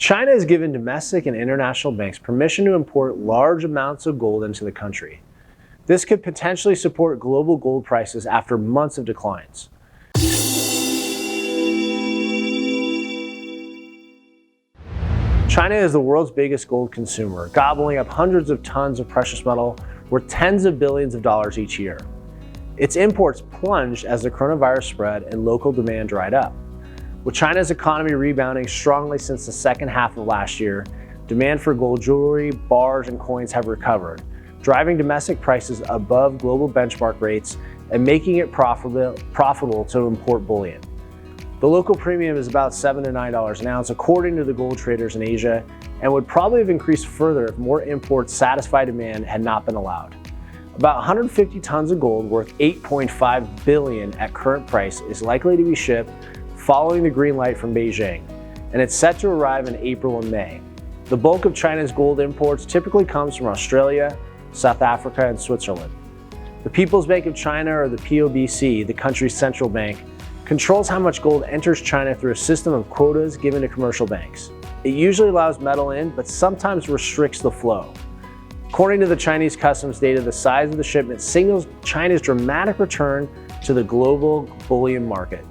China has given domestic and international banks permission to import large amounts of gold into the country. This could potentially support global gold prices after months of declines. China is the world's biggest gold consumer, gobbling up hundreds of tons of precious metal worth tens of billions of dollars each year. Its imports plunged as the coronavirus spread and local demand dried up. With China's economy rebounding strongly since the second half of last year, demand for gold jewelry, bars, and coins have recovered, driving domestic prices above global benchmark rates and making it profitable to import bullion. The local premium is about $7 to $9 an ounce, according to the gold traders in Asia, and would probably have increased further if more imports satisfy demand had not been allowed. About 150 tons of gold worth $8.5 billion at current price is likely to be shipped following the green light from Beijing, and it's set to arrive in April and May. The bulk of China's gold imports typically comes from Australia, South Africa, and Switzerland. The People's Bank of China, or the POBC, the country's central bank, controls how much gold enters China through a system of quotas given to commercial banks. It usually allows metal in, but sometimes restricts the flow. According to the Chinese customs data, the size of the shipment signals China's dramatic return to the global bullion market.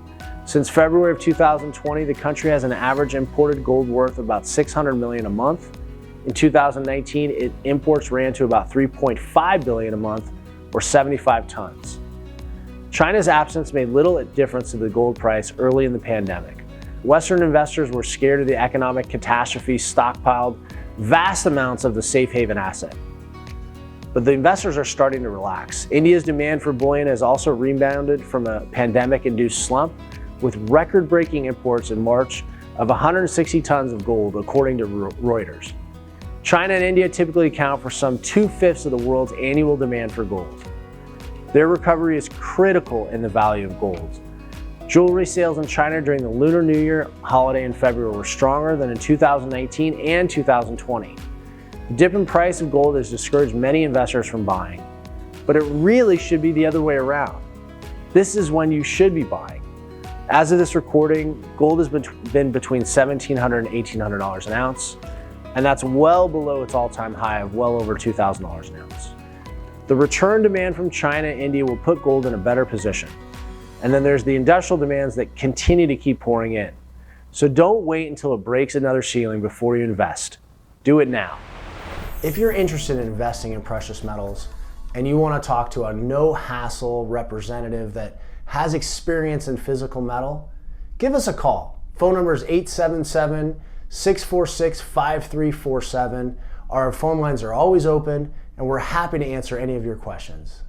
Since February of 2020, the country has an average imported gold worth about $600 million a month. In 2019, imports ran to about $3.5 billion a month, or 75 tons. China's absence made little difference to the gold price early in the pandemic. Western investors were scared of the economic catastrophe, stockpiled vast amounts of the safe haven asset. But the investors are starting to relax. India's demand for bullion has also rebounded from a pandemic-induced slump, with record-breaking imports in March of 160 tons of gold, according to Reuters. China and India typically account for some 2/5 of the world's annual demand for gold. Their recovery is critical in the value of gold. Jewelry sales in China during the Lunar New Year holiday in February were stronger than in 2019 and 2020. The dip in price of gold has discouraged many investors from buying, but it really should be the other way around. This is when you should be buying. As of this recording, gold has been between $1,700 and $1,800 an ounce, and that's well below its all-time high of well over $2,000 an ounce. The return demand from China and India will put gold in a better position. And then there's the industrial demands that continue to keep pouring in. So don't wait until it breaks another ceiling before you invest. Do it now. If you're interested in investing in precious metals and you want to talk to a no-hassle representative that has experience in physical metal, give us a call. Phone number is 877-646-5347. Our phone lines are always open, and we're happy to answer any of your questions.